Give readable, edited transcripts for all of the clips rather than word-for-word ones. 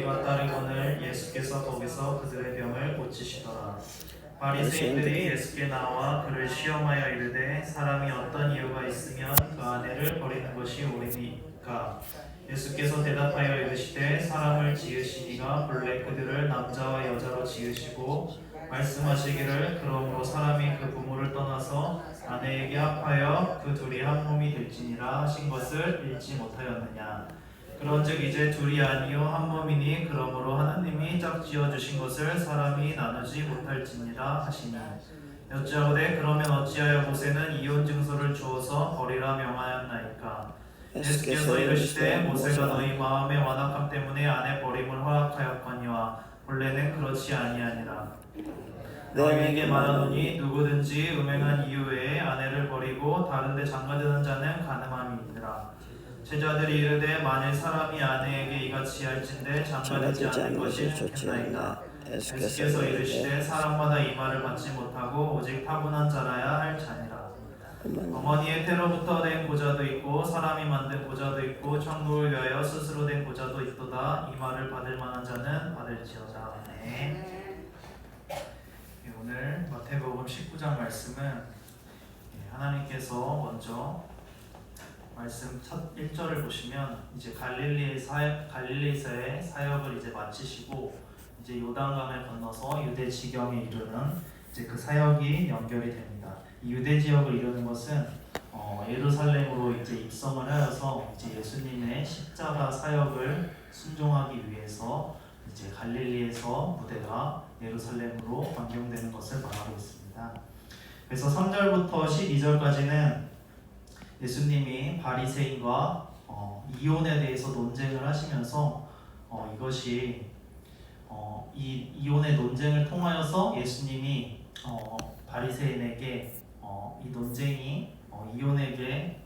무리와 따르거늘 예수께서 거기서 그들의 병을 고치시더라. 바리새인들이 예수께 나와 그를 시험하여 이르되 사람이 어떤 이유가 있으면 그 아내를 버리는 것이 옳으니까. 예수께서 대답하여 이르시되 사람을 지으시니가 본래 그들을 남자와 여자로 지으시고 말씀하시기를 그러므로 사람이 그 부모를 떠나서 아내에게 합하여 그 둘이 한 몸이 될지니라 하신 것을 읽지 못하였느냐. 그런즉 이제 둘이 아니요 한 몸이니 그러므로 하나님이 짝지어 주신 것을 사람이 나누지 못할지니라 하시니. 여짜오되 그러면 어찌하여 모세는 이혼 증서를 주어서 버리라 명하였나이까. 예수께서 이르시되 모세가 너희 마음의 완악함 때문에 아내 버림을 허락하였거니와 본래는 그렇지 아니하니라. 너희에게 말하노니 누구든지 음행한 이후에 아내를 버리고 다른데 장가드는 자는 간음함이니라. 제자들이 이르되 만일 사람이 아내에게 이같이 할진대 장가들지 않는 것이 좋겠나이다. 예수께서 이르시되 사람마다 이 말을 받지 못하고 오직 타고난 자라야 할 자니라. 어머니의 태로부터 된 보좌도 있고 사람이 만든 보좌도 있고 천국을 위하여 스스로 된 보좌도 있도다. 이 말을 받을 만한 자는 받을지어다. 네. 오늘 마태복음 19장 말씀은 하나님께서 먼저 말씀 첫 1절을 보시면 이제 갈릴리에서의 사역을 이제 마치시고 이제 요단강을 건너서 유대 지경에 이르는 이제 그 사역이 연결이 됩니다. 이 유대 지역을 이루는 것은 예루살렘으로 이제 입성을 하여서 이제 예수님의 십자가 사역을 순종하기 위해서 이제 갈릴리에서 무대가 예루살렘으로 변경되는 것을 말하고 있습니다. 그래서 3절부터 12절까지는 예수님이 바리새인과 이혼에 대해서 논쟁을 하시면서 이것이 이 이혼의 논쟁을 통하여서 예수님이 바리새인에게 이 논쟁이 이혼에게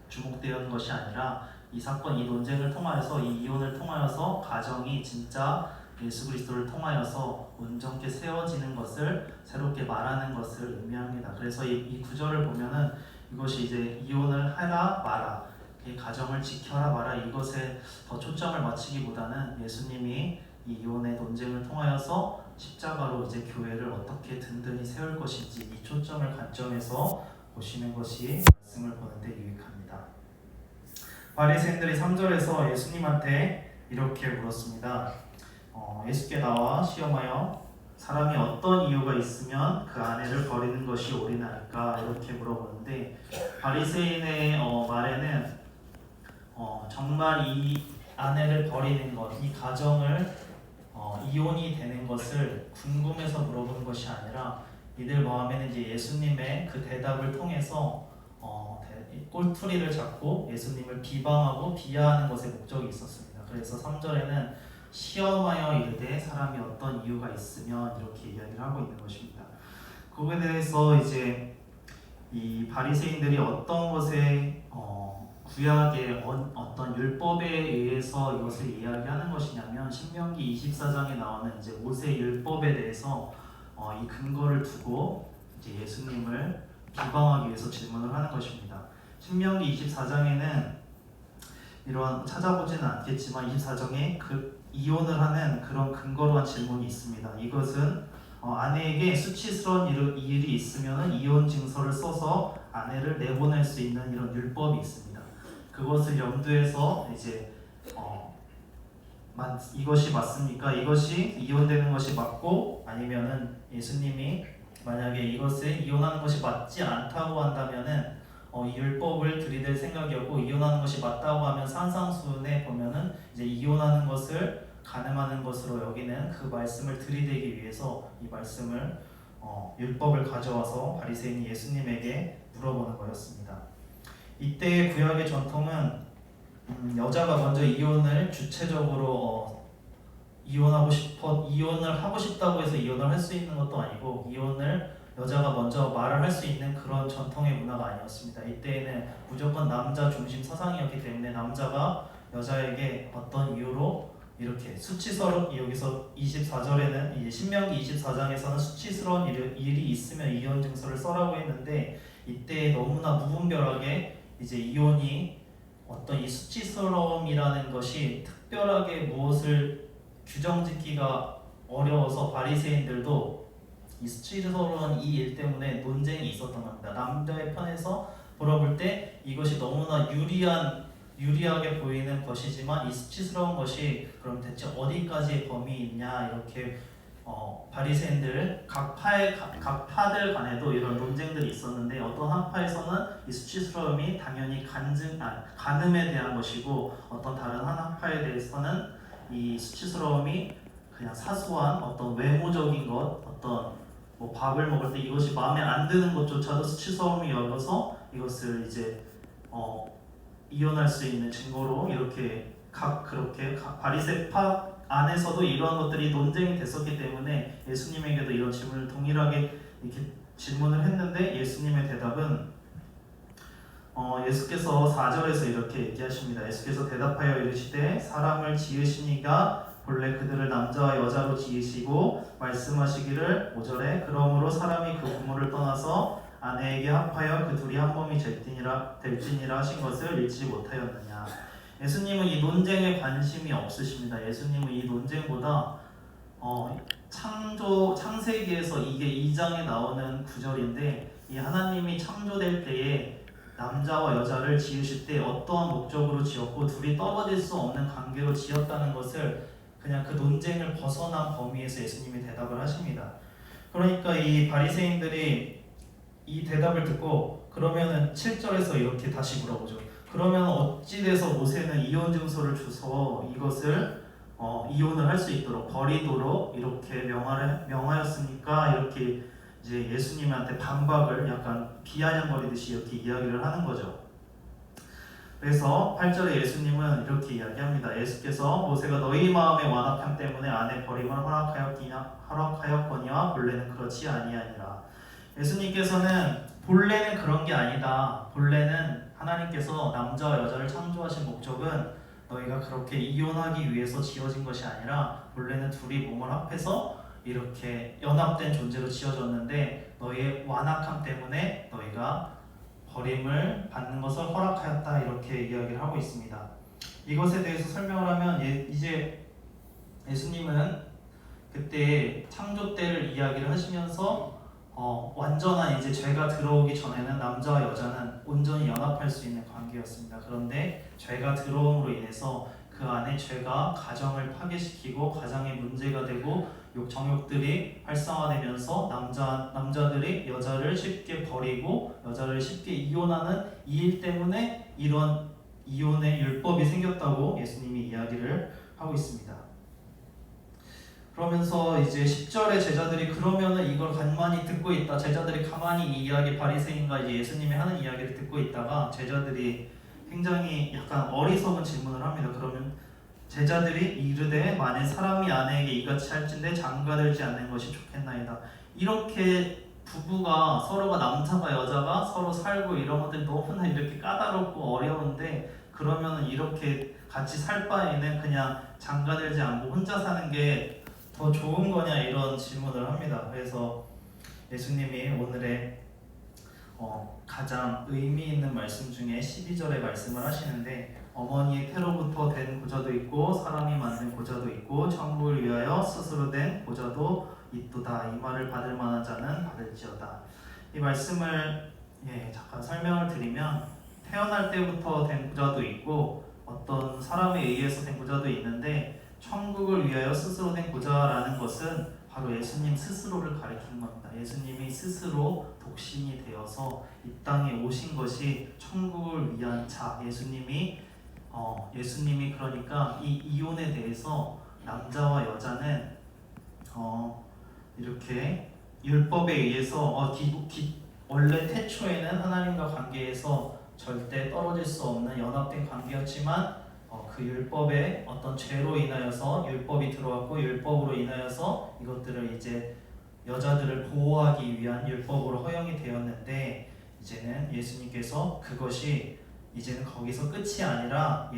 주목되는 것이 아니라 이 사건, 이 논쟁을 통하여서 이 이혼을 통하여서 가정이 진짜 예수 그리스도를 통하여서 온전케 세워지는 것을 새롭게 말하는 것을 의미합니다. 그래서 이 구절을 보면은 이것이 이제 이혼을 하라 마라, 이 가정을 지켜라 마라 이것에 더 초점을 맞추기보다는 예수님이 이 이혼의 논쟁을 통하여서 십자가로 이제 교회를 어떻게 든든히 세울 것인지 이 초점을 관점에서 보시는 것이 말씀을 보는데 유익합니다. 바리새인들이 3절에서 예수님한테 이렇게 물었습니다. 예수께 나와 시험하여 사람이 어떤 이유가 있으면 그 아내를 버리는 것이 옳으나이까 이렇게 물어보는데 바리새인의 말에는 정말 이 아내를 버리는 것, 이 가정을 이혼이 되는 것을 궁금해서 물어보는 것이 아니라 이들 마음에는 이제 예수님의 그 대답을 통해서 꼴투리를 잡고 예수님을 비방하고 비하하는 것에 목적이 있었습니다. 그래서 3절에는 시험하여 이르되 사람이 어떤 이유가 있으면 이렇게 이야기를 하고 있는 것입니다. 그거에 대해서 이제 이 바리새인들이 어떤 것에 구약의 어떤 율법에 의해서 이것을 이야기하는 것이냐면 신명기 24장에 나오는 이제 모세 율법에 대해서 이 근거를 두고 이제 예수님을 비방하기 위해서 질문을 하는 것입니다. 신명기 24장에는 이러한 찾아보지는 않겠지만 24장에 그 이혼을 하는 그런 근거로 한 질문이 있습니다. 이것은 아내에게 수치스러운 일이 있으면 이혼 증서를 써서 아내를 내보낼 수 있는 이런 율법이 있습니다. 그것을 염두해서 이제 이것이 맞습니까? 이것이 이혼되는 것이 맞고 아니면은 예수님이 만약에 이것을 이혼하는 것이 맞지 않다고 한다면은 이 율법을 들이댈 생각이었고 이혼하는 것이 맞다고 하면 산상수훈에 보면은 이제 이혼하는 것을 간음하는 것으로 여기는 그 말씀을 들이대기 위해서 이 말씀을 율법을 가져와서 바리새인이 예수님에게 물어보는 거였습니다. 이때의 구약의 전통은 여자가 먼저 이혼을 주체적으로 이혼을 하고 싶다고 해서 이혼을 할 수 있는 것도 아니고 이혼을 여자가 먼저 말을 할 수 있는 그런 전통의 문화가 아니었습니다. 이때에는 무조건 남자 중심 사상이었기 때문에 남자가 여자에게 어떤 이유로 이렇게 수치스러운 여기서 24절에는 이제 신명기 24장에서는 수치스러운 일이 있으면 이혼 증서를 써라고 했는데 이때 너무나 무분별하게 이제 이혼이 어떤 이 수치스러움이라는 것이 특별하게 무엇을 규정짓기가 어려워서 바리새인들도 이 수치스러운 이 일 때문에 논쟁이 있었던 겁니다. 남자의 편에서 돌아볼 때 이것이 너무나 유리하게 보이는 것이지만 이 수치스러운 것이 그럼 대체 어디까지의 범위 있냐 이렇게 바리새인들 각 파들 간에도 이런 논쟁들이 있었는데 어떤 한 파에서는 이 수치스러움이 당연히 간음에 대한 것이고 어떤 다른 한 파에 대해서는 이 수치스러움이 그냥 사소한 어떤 외모적인 것, 어떤 뭐 밥을 먹을 때 이것이 마음에 안 드는 것조차도 수치스러움이 여겨서 이것을 이제 이혼할 수 있는 증거로 이렇게 그렇게 바리새파 안에서도 이러한 것들이 논쟁이 됐었기 때문에 예수님에게도 이런 질문을 동일하게 이렇게 질문을 했는데 예수님의 대답은 예수께서 4절에서 이렇게 얘기하십니다. 예수께서 대답하여 이르시되 사람을 지으시니가 본래 그들을 남자와 여자로 지으시고 말씀하시기를 5절에 그러므로 사람이 그 부모를 떠나서 아내에게 합하여 그 둘이 한 몸이 될지니라 하신 것을 읽지 못하였느냐. 예수님은 이 논쟁에 관심이 없으십니다. 예수님은 이 논쟁보다 창세기에서 이게 2장에 나오는 구절인데 이 하나님이 창조될 때에 남자와 여자를 지으실 때 어떠한 목적으로 지었고 둘이 떨어질 수 없는 관계로 지었다는 것을 그냥 그 논쟁을 벗어난 범위에서 예수님이 대답을 하십니다. 그러니까 이 바리새인들이 이 대답을 듣고 그러면은 7절에서 이렇게 다시 물어보죠. 그러면 어찌 돼서 모세는 이혼 증서를 줘서 이것을 이혼을 할 수 있도록 버리도록 이렇게 명하였습니까? 이렇게 이제 예수님한테 반박을 약간 비아냥거리듯이 이렇게 이야기를 하는 거죠. 그래서 8절에 예수님은 이렇게 이야기합니다. 예수께서 모세가 너희 마음의 완악함 때문에 아내 버림을 허락하였거니와 본래는 그렇지 아니하니라. 예수님께서는 본래는 그런 게 아니다. 본래는 하나님께서 남자와 여자를 창조하신 목적은 너희가 그렇게 이혼하기 위해서 지어진 것이 아니라 본래는 둘이 몸을 합해서 이렇게 연합된 존재로 지어졌는데 너희의 완악함 때문에 너희가 버림을 받는 것을 허락하였다 이렇게 이야기를 하고 있습니다. 이것에 대해서 설명을 하면 이제 예수님은 그때 창조 때를 이야기를 하시면서 완전한 이제 죄가 들어오기 전에는 남자와 여자는 온전히 연합할 수 있는 관계였습니다. 그런데 죄가 들어옴으로 인해서 그 안에 죄가 가정을 파괴시키고 가정에 문제가 되고 정욕들이 활성화되면서 남자들이 여자를 쉽게 버리고 여자를 쉽게 이혼하는 이 일 때문에 이런 이혼의 율법이 생겼다고 예수님이 이야기를 하고 있습니다. 그러면서 이제 10절에 제자들이 그러면은 이걸 가만히 듣고 있다. 제자들이 가만히 이 이야기 바리새인과 이제 예수님이 하는 이야기를 듣고 있다가 제자들이 굉장히 약간 어리석은 질문을 합니다. 그러면 제자들이 이르되 만일 사람이 아내에게 이같이 할진대 장가들지 않는 것이 좋겠나이다. 이렇게 부부가 서로가 남자가 여자가 서로 살고 이런 것들이 너무나 이렇게 까다롭고 어려운데 그러면은 이렇게 같이 살 바에는 그냥 장가들지 않고 혼자 사는 게 더 좋은 거냐 이런 질문을 합니다. 그래서 예수님이 오늘의 가장 의미 있는 말씀 중에 12절의 말씀을 하시는데 어머니의 태로부터 된 고자도 있고 사람이 만든 고자도 있고 천국을 위하여 스스로 된 고자도 있도다. 이 말을 받을 만한 자는 받을지어다. 이 말씀을 잠깐 설명을 드리면 태어날 때부터 된 고자도 있고 어떤 사람에 의해서 된 고자도 있는데 천국을 위하여 스스로 된 고자라는 것은 바로 예수님 스스로를 가리키는 겁니다. 예수님이 스스로 독신이 되어서 이 땅에 오신 것이 천국을 위한 자. 예수님이 그러니까 이 이혼에 대해서 남자와 여자는 이렇게 율법에 의해서 원래 태초에는 하나님과 관계에서 절대 떨어질 수 없는 연합된 관계였지만 그 율법의 어떤 죄로 인하여서 율법이 들어왔고 율법으로 인하여서 이것들을 이제 여자들을 보호하기 위한 율법으로 허용이 되었는데 이제는 예수님께서 그것이 이제는 거기서 끝이 아니라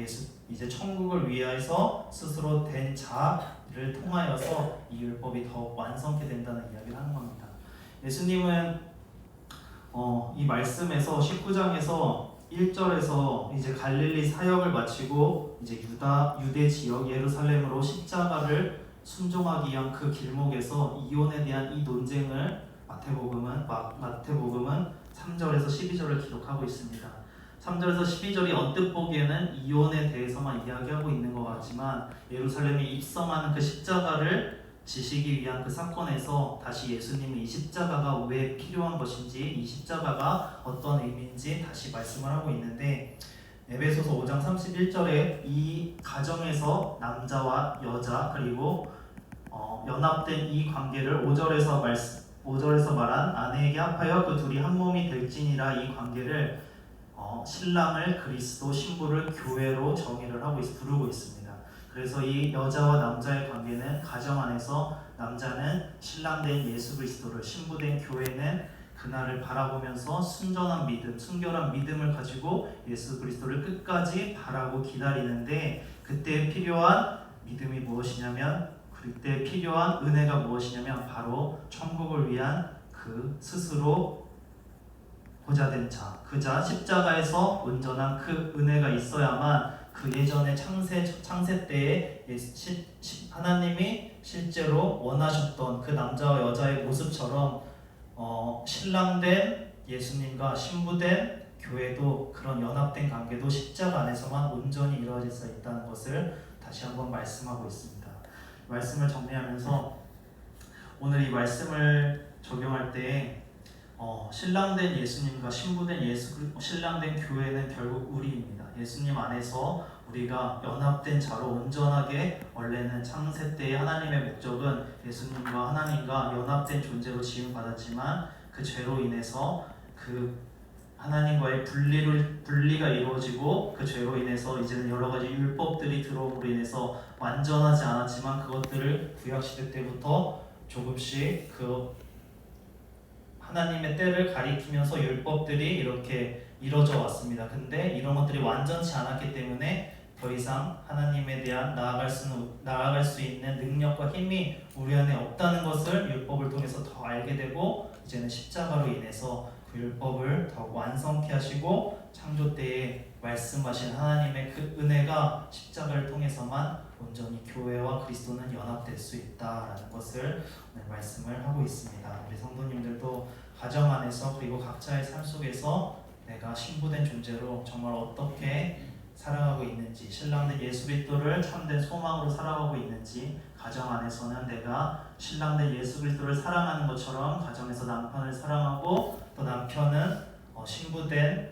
이제 천국을 위하여서 스스로 된 자를 통하여서 이 율법이 더욱 완성케 된다는 이야기를 하는 겁니다. 예수님은 이 말씀에서 19장에서 1절에서 이제 갈릴리 사역을 마치고 이제 유대 지역 예루살렘으로 십자가를 순종하기 위한 그 길목에서 이혼에 대한 이 논쟁을 마태복음은 3절에서 12절을 기록하고 있습니다. 3절에서 12절이 언뜻 보기에는 이혼에 대해서만 이야기하고 있는 것 같지만 예루살렘에 입성하는 그 십자가를 지시기 위한 그 사건에서 다시 예수님이 이 십자가가 왜 필요한 것인지, 이 십자가가 어떤 의미인지 다시 말씀을 하고 있는데, 에베소서 5장 31절에 이 가정에서 남자와 여자 그리고 연합된 이 관계를 5절에서 말한 아내에게 합하여 그 둘이 한 몸이 될지니라, 이 관계를 신랑을 그리스도, 신부를 교회로 정의를 하고 부르고 있습니다. 그래서 이 여자와 남자의 관계는 가정 안에서 남자는 신랑된 예수 그리스도를, 신부된 교회는 그날을 바라보면서 순전한 믿음, 순결한 믿음을 가지고 예수 그리스도를 끝까지 바라고 기다리는데, 그때 필요한 믿음이 무엇이냐면, 그때 필요한 은혜가 무엇이냐면 바로 천국을 위한 그 스스로 보좌된 자, 그 자 십자가에서 온전한 그 은혜가 있어야만 그 예전에 창세 때에 하나님이 실제로 원하셨던 그 남자와 여자의 모습처럼 신랑된 예수님과 신부된 교회도, 그런 연합된 관계도 십자가 안에서만 온전히 이루어질 수 있다는 것을 다시 한번 말씀하고 있습니다. 말씀을 정리하면서 오늘 이 말씀을 적용할 때 신랑된 예수님과 신부된 신랑된 교회는 결국 우리입니다. 예수님 안에서 우리가 연합된 자로 온전하게, 원래는 창세 때의 하나님의 목적은 예수님과 하나님과 연합된 존재로 지음받았지만 그 죄로 인해서 그 하나님과의 분리가 이루어지고, 그 죄로 인해서 이제는 여러 가지 율법들이 들어옴으로 인해서 완전하지 않았지만 그것들을 구약시대 때부터 조금씩 그 하나님의 때를 가리키면서 율법들이 이렇게 이루어져 왔습니다. 근데 이런 것들이 완전치 않았기 때문에 더 이상 하나님에 대한 나아갈 수 있는 능력과 힘이 우리 안에 없다는 것을 율법을 통해서 더 알게 되고, 이제는 십자가로 인해서 그 율법을 더욱 완성케 하시고 창조 때에 말씀하신 하나님의 그 은혜가 십자가를 통해서만 온전히 교회와 그리스도는 연합될 수 있다라는 것을 오늘 말씀을 하고 있습니다. 우리 성도님들도 가정 안에서 그리고 각자의 삶 속에서 내가 신부된 존재로 정말 어떻게 살아가고 있는지, 신랑된 예수 그리스도를 참된 소망으로 살아가고 있는지, 가정 안에서는 내가 신랑된 예수 그리스도를 사랑하는 것처럼 가정에서 남편을 사랑하고, 또 남편은 신부된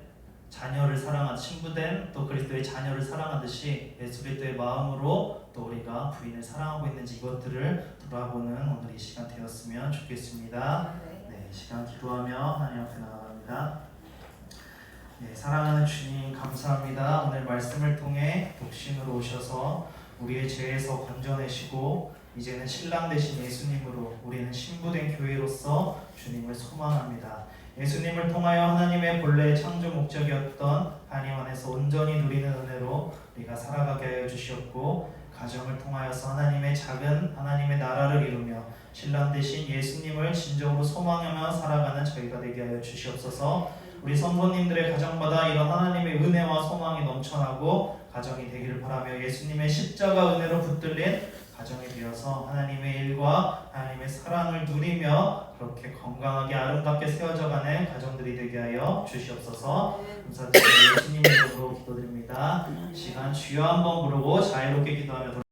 자녀를 신부된 또 그리스도의 자녀를 사랑하듯이 예수 그리스도의 마음으로 또 우리가 부인을 사랑하고 있는지, 이것들을 돌아보는 오늘 이 시간 되었으면 좋겠습니다. 네, 이 시간 기도하며 하나님 앞에 나아갑니다. 네, 사랑하는 주님 감사합니다. 오늘 말씀을 통해 독신으로 오셔서 우리의 죄에서 건져내시고 이제는 신랑 되신 예수님으로 우리는 신부된 교회로서 주님을 소망합니다. 예수님을 통하여 하나님의 본래 창조 목적이었던 하나님 안에서 온전히 누리는 은혜로 우리가 살아가게 하여 주시었고, 가정을 통하여서 하나님의 나라를 이루며 신랑 되신 예수님을 진정으로 소망하며 살아가는 저희가 되게 하여 주시옵소서. 우리 성도님들의 가정마다 이런 하나님의 은혜와 소망이 넘쳐나고 가정이 되기를 바라며, 예수님의 십자가 은혜로 붙들린 가정이 되어서 하나님의 일과 하나님의 사랑을 누리며 그렇게 건강하게 아름답게 세워져가는 가정들이 되게 하여 주시옵소서. 감사드리며 예수님의 이름으로 기도드립니다. 시간 주여 한번 부르고 자유롭게 기도하며